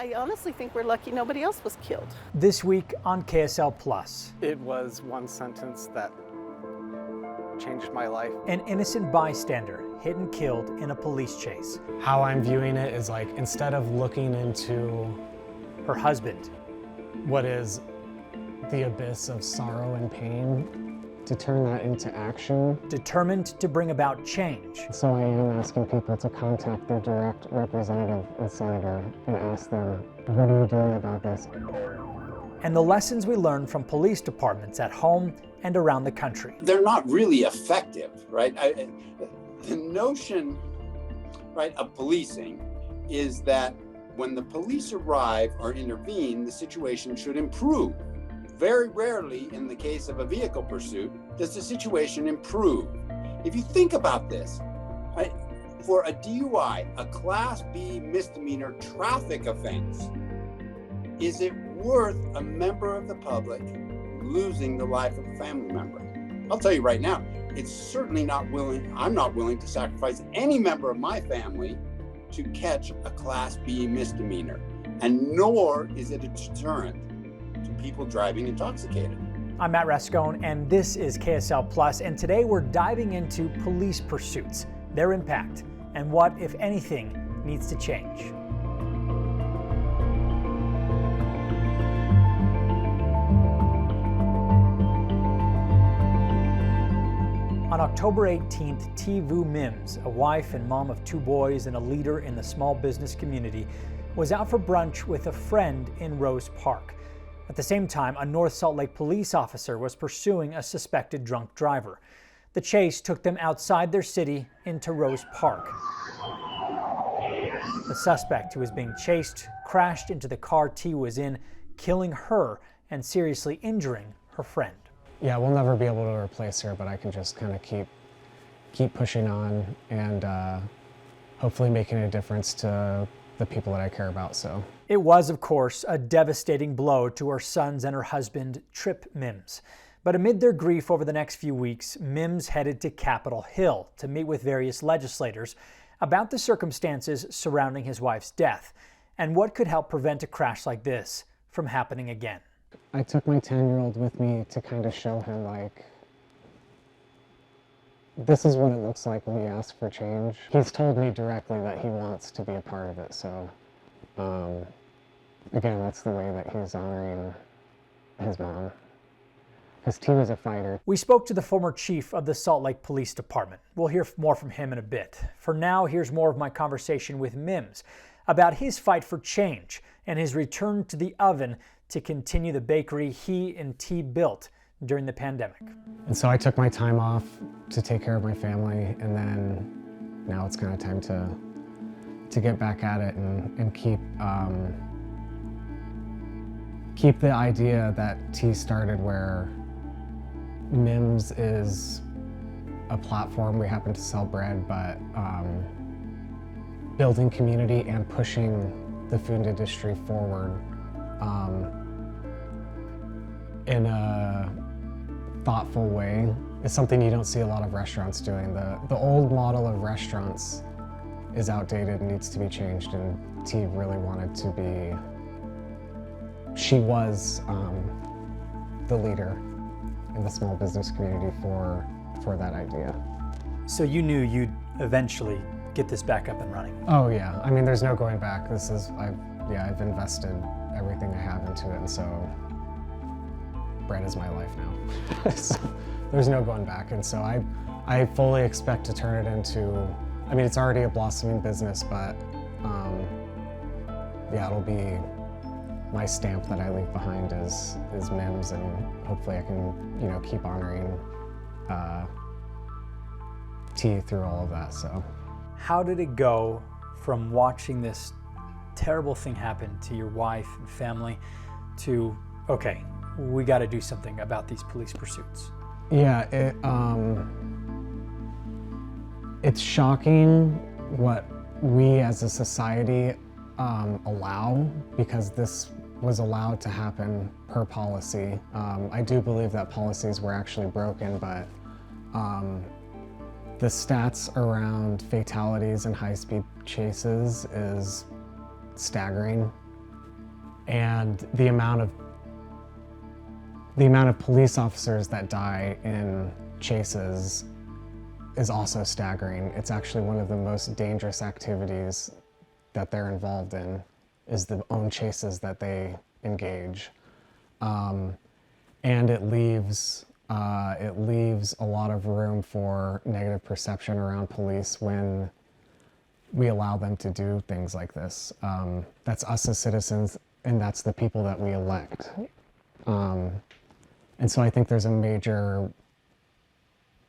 I honestly think we're lucky nobody else was killed. This week on KSL Plus, It was one sentence that changed my life. an innocent bystander hit and killed in a police chase. How I'm viewing it is like, instead of looking into Her husband, what is the abyss of sorrow and pain, to turn that into action. determined to bring about change. So I am asking people to contact their direct representative and senator and ask them, what are you doing about this? And the lessons we learn from police departments at home and around the country. They're not really effective, right? The notion, right, of policing is that when the police arrive or intervene, the situation should improve. Very rarely, in the case of a vehicle pursuit, does the situation improve. If you think about this, right, for a DUI, a Class B misdemeanor traffic offense, is it worth a member of the public losing the life of a family member? I'll tell you right now, it's certainly not willing, I'm not willing to sacrifice any member of my family to catch a Class B misdemeanor, and nor is it a deterrent to people driving intoxicated. I'm Matt Rascone, and this is KSL Plus, and today we're diving into police pursuits, their impact, and what, if anything, needs to change. On October 18th, T. Vu Mims, a wife and mom of two boys and a leader in the small business community, was out for brunch with a friend in Rose Park. At the same time, a North Salt Lake police officer was pursuing a suspected drunk driver. The chase took them outside their city into Rose Park. The suspect, who was being chased, crashed into the car T was in, killing her and seriously injuring her friend. Yeah, we'll never be able to replace her, but I can just kind of keep pushing on and hopefully making a difference to the people that I care about. So it was, of course, a devastating blow to her sons and her husband, Trip Mims. But amid their grief over the next few weeks, Mims headed to Capitol Hill to meet with various legislators about the circumstances surrounding his wife's death and what could help prevent a crash like this from happening again. I took my 10-year-old with me to kind of show him, like, this is what it looks like when you ask for change. He's told me directly that he wants to be a part of it, so again, that's the way that he's honoring his mom. Because T was a fighter. We spoke to the former chief of the Salt Lake Police Department. We'll hear more from him in a bit. For now, here's more of my conversation with Mims about his fight for change and his return to the oven to continue the bakery he and T built during the pandemic. And so I took my time off to take care of my family, and then now it's kind of time to get back at it and keep the idea that T started, where Mims is a platform. We happen to sell bread, but building community and pushing the food industry forward in a thoughtful way is something you don't see a lot of restaurants doing. The old model of restaurants is outdated and needs to be changed, and T really wanted to be, she was the leader in the small business community for that idea. So you knew you'd eventually get this back up and running? Oh yeah, I mean, there's no going back. I've invested everything I have into it, and so bread is my life now. So there's no going back, and so I fully expect to turn it into, I mean, it's already a blossoming business, but yeah, it'll be my stamp that I leave behind is Mims, and hopefully I can, keep honoring T through all of that. So how did it go from watching this terrible thing happen to your wife and family to, okay, we got to do something about these police pursuits? Yeah, it's shocking what we as a society allow, because this was allowed to happen per policy. I do believe that policies were actually broken, but the stats around fatalities and high-speed chases is staggering. And the amount of police officers that die in chases is also staggering. It's actually one of the most dangerous activities that they're involved in, is the own chases that they engage. And it leaves a lot of room for negative perception around police when we allow them to do things like this. That's us as citizens, and that's the people that we elect. And so I think there's a major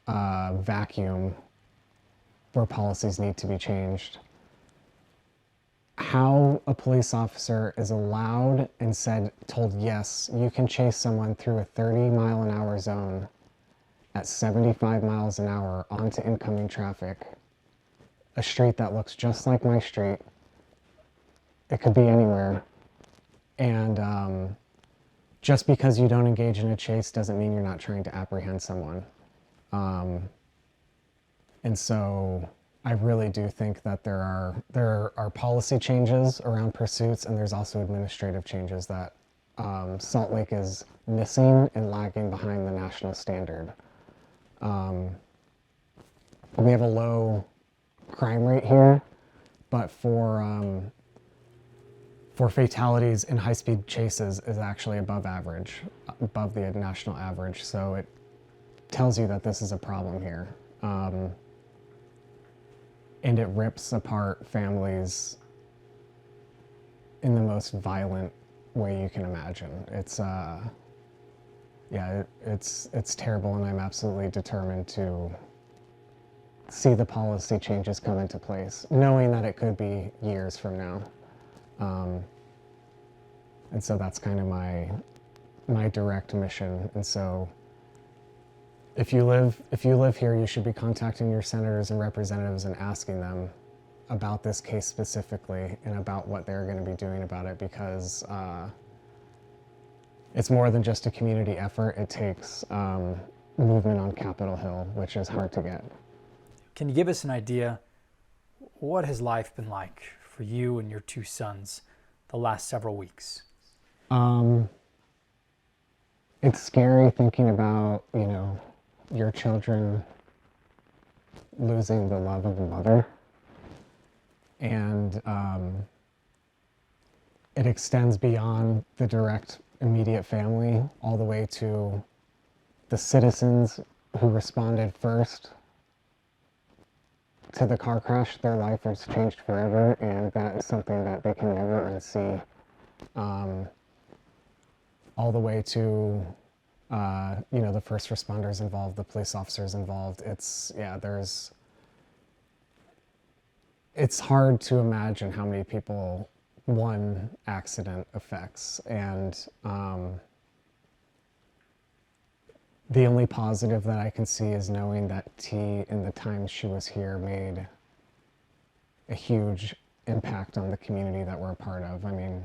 vacuum where policies need to be changed. How a police officer is allowed and told, yes, you can chase someone through a 30-mile-an-hour zone at 75 miles an hour onto incoming traffic, a street that looks just like my street. It could be anywhere. And just because you don't engage in a chase doesn't mean you're not trying to apprehend someone. And so I really do think that there are policy changes around pursuits, and there's also administrative changes that Salt Lake is missing and lagging behind the national standard. We have a low crime rate here, but for fatalities in high-speed chases is actually above average, above the national average. So it tells you that this is a problem here. And it rips apart families in the most violent way you can imagine. It's it's terrible, and I'm absolutely determined to see the policy changes come into place, knowing that it could be years from now. And so that's kind of my direct mission. And so if you live here, you should be contacting your senators and representatives and asking them about this case specifically and about what they're going to be doing about it, because it's more than just a community effort. It takes movement on Capitol Hill, which is hard to get. Can you give us an idea, what has life been like for you and your two sons the last several weeks? It's scary thinking about, your children losing the love of a mother. And it extends beyond the direct immediate family all the way to the citizens who responded first to the car crash. Their life has changed forever, and that is something that they can never unsee. All the way to the first responders involved, the police officers involved. It's hard to imagine how many people one accident affects. And the only positive that I can see is knowing that T, in the time she was here, made a huge impact on the community that we're a part of. I mean,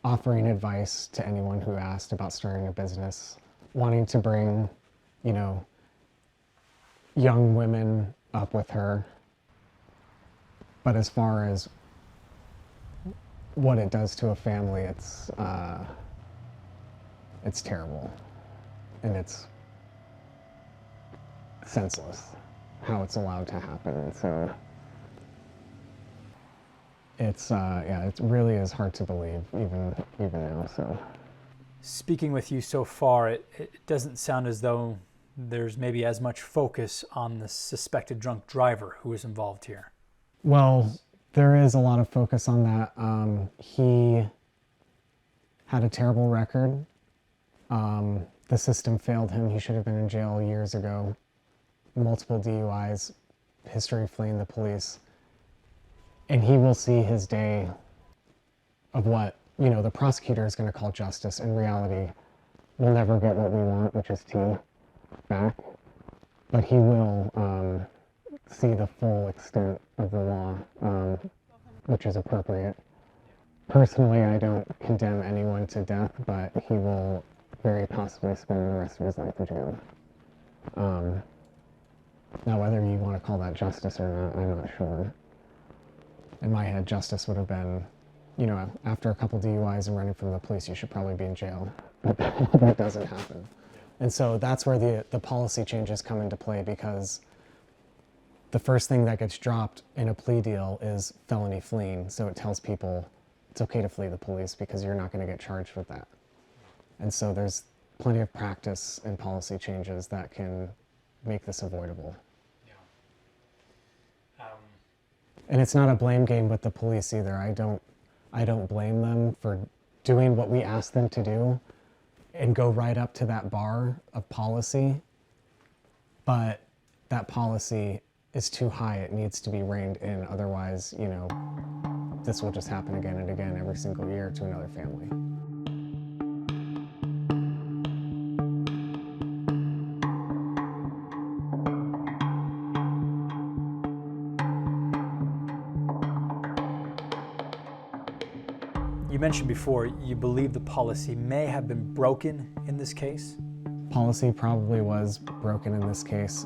offering advice to anyone who asked about starting a business, wanting to bring, young women up with her. But as far as what it does to a family, it's terrible. And it's senseless how it's allowed to happen. And so it really is hard to believe even now. So Speaking with you so far, it doesn't sound as though there's maybe as much focus on the suspected drunk driver who was involved here. Well, there is a lot of focus on that. He had a terrible record. The system failed him. He should have been in jail years ago. Multiple DUIs, history fleeing the police. And he will see his day of what, the prosecutor is going to call justice. In reality, we'll never get what we want, which is T back. But he will see the full extent of the law, which is appropriate. Personally, I don't condemn anyone to death, but he will very possibly spend the rest of his life in jail. Now, whether you want to call that justice or not, I'm not sure. In my head, justice would have been after a couple DUIs and running from the police, you should probably be in jail. But that doesn't happen. And so that's where the policy changes come into play, because the first thing that gets dropped in a plea deal is felony fleeing. So it tells people it's okay to flee the police because you're not going to get charged with that. And so there's plenty of practice and policy changes that can make this avoidable. And it's not a blame game with the police either. I don't blame them for doing what we asked them to do and go right up to that bar of policy. But that policy is too high. It needs to be reined in. Otherwise, this will just happen again and again every single year to another family. You mentioned before you believe the policy may have been broken in this case. Policy probably was broken in this case.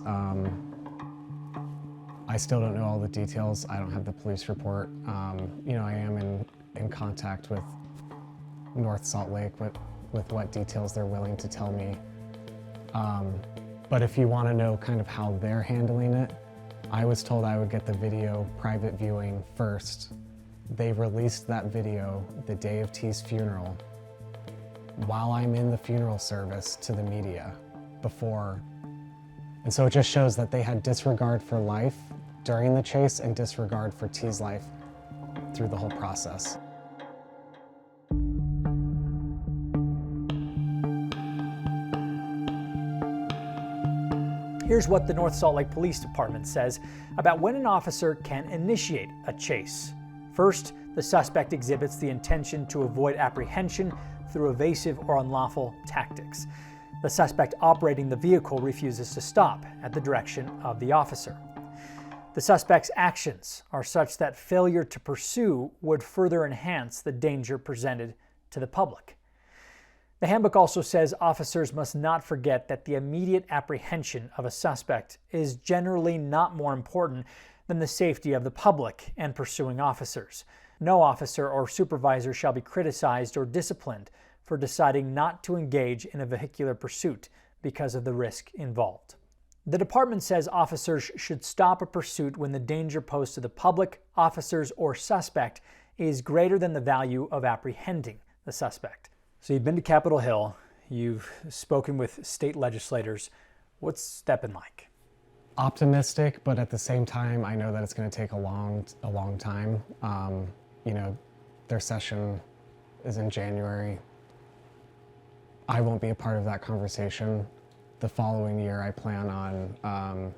I still don't know all the details. I don't have the police report. I am in contact with North Salt Lake with what details they're willing to tell me. But if you want to know kind of how they're handling it, I was told I would get the video private viewing first. They released that video the day of T's funeral while I'm in the funeral service to the media before. And so it just shows that they had disregard for life during the chase and disregard for T's life through the whole process. Here's what the North Salt Lake Police Department says about when an officer can initiate a chase. First, the suspect exhibits the intention to avoid apprehension through evasive or unlawful tactics. The suspect operating the vehicle refuses to stop at the direction of the officer. The suspect's actions are such that failure to pursue would further enhance the danger presented to the public. The handbook also says officers must not forget that the immediate apprehension of a suspect is generally not more important than the safety of the public and pursuing officers. No officer or supervisor shall be criticized or disciplined for deciding not to engage in a vehicular pursuit because of the risk involved. The department says officers should stop a pursuit when the danger posed to the public, officers, or suspect is greater than the value of apprehending the suspect. So you've been to Capitol Hill, you've spoken with state legislators. What's that been like? Optimistic, but at the same time, I know that it's going to take a long time. Their session is in January. I won't be a part of that conversation. The following year, I plan on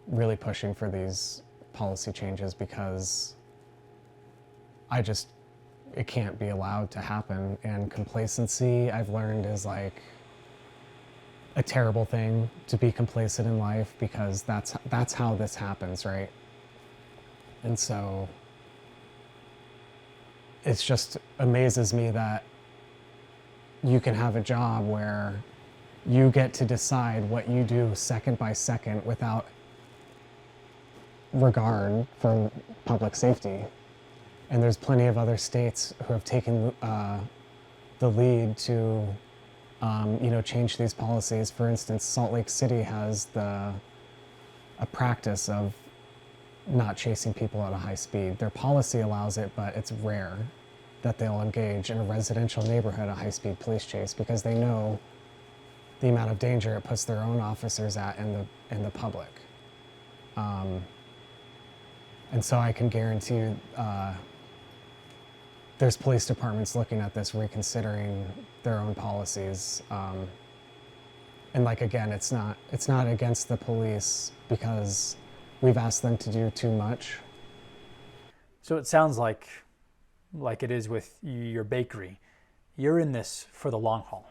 really pushing for these policy changes because it can't be allowed to happen. And complacency, I've learned, is like a terrible thing to be complacent in life, because that's how this happens, right? And so it just amazes me that you can have a job where you get to decide what you do second by second without regard for public safety. And there's plenty of other states who have taken the lead to change these policies. For instance, Salt Lake City has a practice of not chasing people at a high speed. Their policy allows it, but it's rare that they'll engage in a residential neighborhood a high-speed police chase because they know the amount of danger it puts their own officers at and the public. And so I can guarantee you there's police departments looking at this, reconsidering their own policies. And again, it's not against the police because we've asked them to do too much. So it sounds like it is with your bakery. You're in this for the long haul.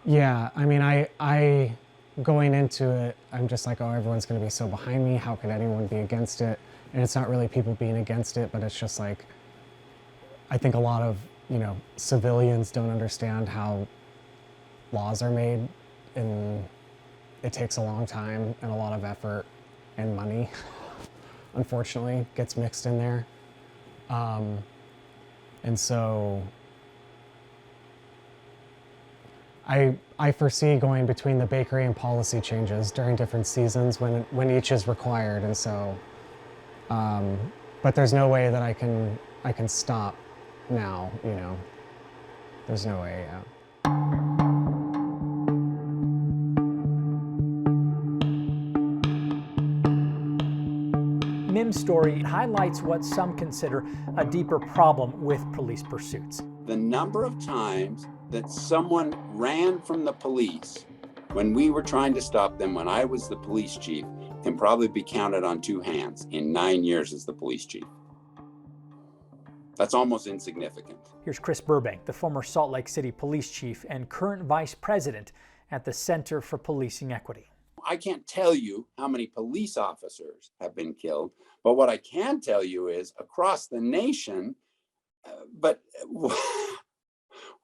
Yeah, I mean, I going into it, I'm just like, oh, everyone's going to be so behind me. How could anyone be against it? And it's not really people being against it, but it's just like, I think a lot of, civilians don't understand how laws are made, and it takes a long time and a lot of effort and money, unfortunately, gets mixed in there. And so I foresee going between the bakery and policy changes during different seasons when each is required. And so, but there's no way that I can stop now, you know. There's no way, yeah. Mim's story highlights what some consider a deeper problem with police pursuits. The number of times that someone ran from the police when we were trying to stop them when I was the police chief can probably be counted on two hands in 9 years as the police chief. That's almost insignificant. Here's Chris Burbank, the former Salt Lake City police chief and current vice president at the Center for Policing Equity. I can't tell you how many police officers have been killed, but what I can tell you is across the nation, but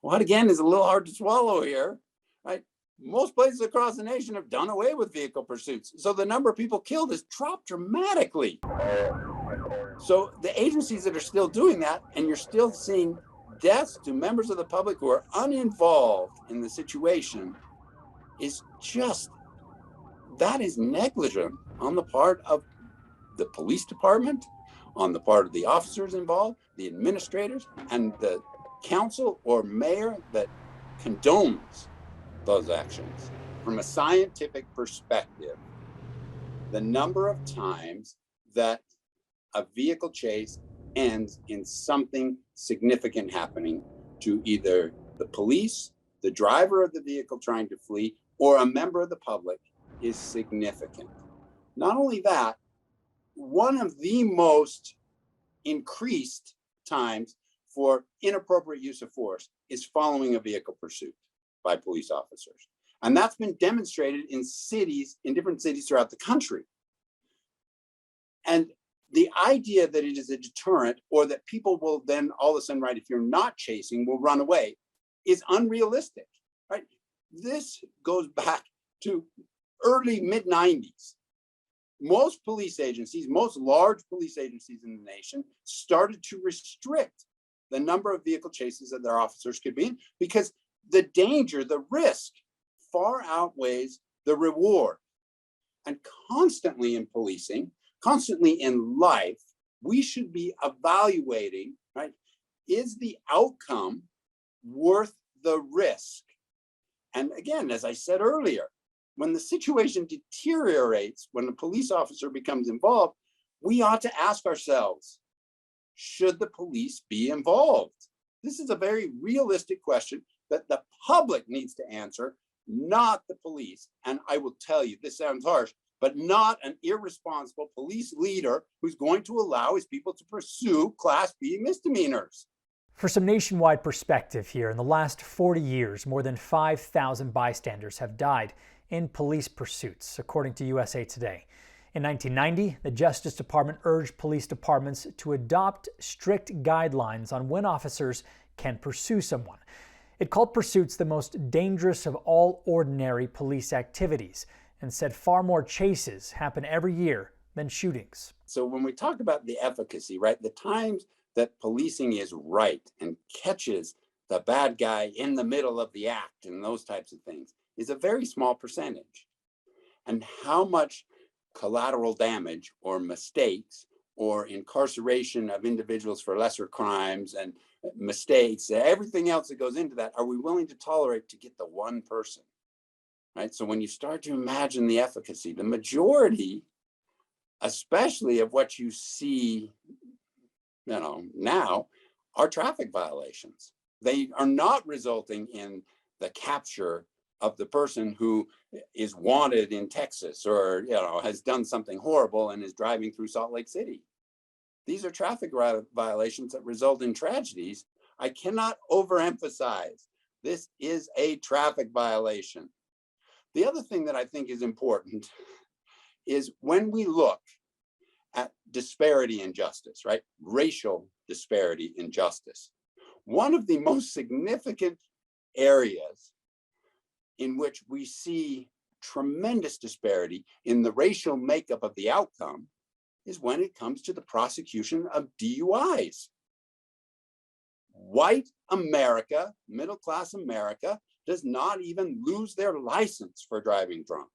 what again is a little hard to swallow here, right? Most places across the nation have done away with vehicle pursuits. So the number of people killed has dropped dramatically. So the agencies that are still doing that, and you're still seeing deaths to members of the public who are uninvolved in the situation, is just, that is negligent on the part of the police department, on the part of the officers involved, the administrators, and the council or mayor that condones those actions. From a scientific perspective, the number of times that a vehicle chase ends in something significant happening to either the police, the driver of the vehicle trying to flee, or a member of the public is significant. Not only that, one of the most increased times for inappropriate use of force is following a vehicle pursuit by police officers. And that's been demonstrated in cities, in different cities throughout the country. And the idea that it is a deterrent, or that people will then all of a sudden, right, if you're not chasing, will run away, is unrealistic, right? This goes back to early mid-90s. Most police agencies, most large police agencies in the nation started to restrict the number of vehicle chases that their officers could be in, because the danger, the risk far outweighs the reward. And constantly in policing, constantly in life, we should be evaluating, right? Is the outcome worth the risk? And again, as I said earlier, when the situation deteriorates, when a police officer becomes involved, we ought to ask ourselves, should the police be involved? This is a very realistic question that the public needs to answer, not the police. And I will tell you, this sounds harsh, but not an irresponsible police leader who's going to allow his people to pursue Class B misdemeanors. For some nationwide perspective here, in the last 40 years, more than 5,000 bystanders have died in police pursuits, according to USA Today. In 1990, the Justice Department urged police departments to adopt strict guidelines on when officers can pursue someone. It called pursuits the most dangerous of all ordinary police activities, and said far more chases happen every year than shootings. So when we talk about the efficacy, right, the times that policing is right and catches the bad guy in the middle of the act and those types of things is a very small percentage. And how much collateral damage or mistakes or incarceration of individuals for lesser crimes and mistakes, everything else that goes into that, are we willing to tolerate to get the one person? Right? So when you start to imagine the efficacy, the majority, especially of what you see, now, are traffic violations. They are not resulting in the capture of the person who is wanted in Texas or, has done something horrible and is driving through Salt Lake City. These are traffic violations that result in tragedies. I cannot overemphasize, this is a traffic violation. The other thing that I think is important is when we look at disparity in justice, right? Racial disparity in justice. One of the most significant areas in which we see tremendous disparity in the racial makeup of the outcome is when it comes to the prosecution of DUIs. white America, middle-class America, does not even lose their license for driving drunk.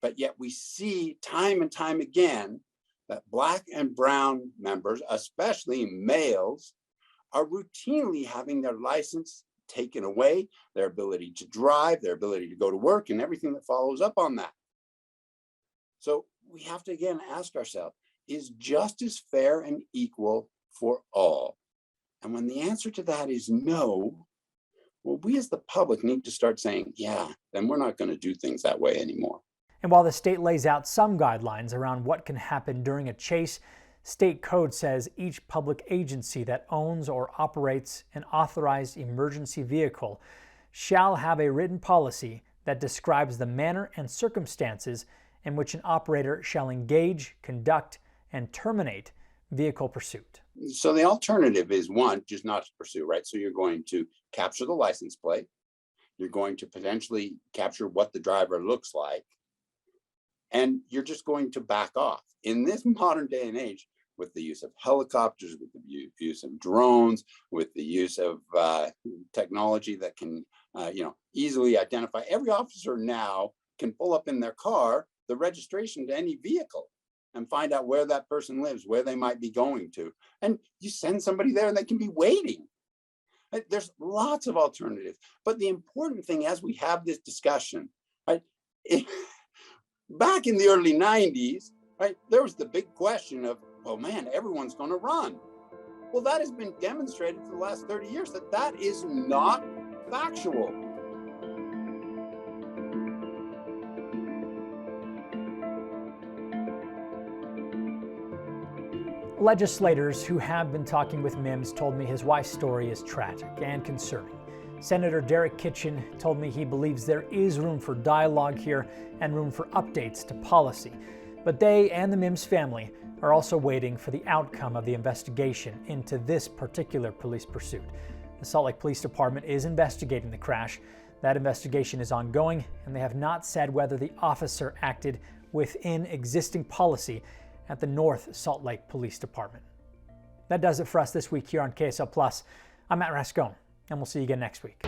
But yet we see time and time again that Black and brown members, especially males, are routinely having their license taken away, their ability to drive, their ability to go to work, and everything that follows up on that. So we have to again ask ourselves, is justice fair and equal for all? And when the answer to that is no, well, we as the public need to start saying, yeah, then we're not going to do things that way anymore. And while the state lays out some guidelines around what can happen during a chase, state code says each public agency that owns or operates an authorized emergency vehicle shall have a written policy that describes the manner and circumstances in which an operator shall engage, conduct, and terminate vehicle pursuit. So the alternative is, one, just not to pursue, right? So you're going to capture the license plate. You're going to potentially capture what the driver looks like. And you're just going to back off. In this modern day and age, with the use of helicopters, with the use of drones, with the use of technology that can easily identify, every officer now can pull up in their car the registration to any vehicle and find out where that person lives, where they might be going to. And you send somebody there and they can be waiting. There's lots of alternatives. But the important thing as we have this discussion, right, back in the early 90s, right, there was the big question of, oh man, everyone's going to run. Well, that has been demonstrated for the last 30 years that that is not factual. Legislators who have been talking with Mims told me his wife's story is tragic and concerning. Senator Derek Kitchen told me he believes there is room for dialogue here and room for updates to policy. But they and the Mims family are also waiting for the outcome of the investigation into this particular police pursuit. The Salt Lake Police Department is investigating the crash. That investigation is ongoing, and they have not said whether the officer acted within existing policy at the North Salt Lake Police Department. That does it for us this week here on KSL Plus. I'm Matt Rascone, and we'll see you again next week.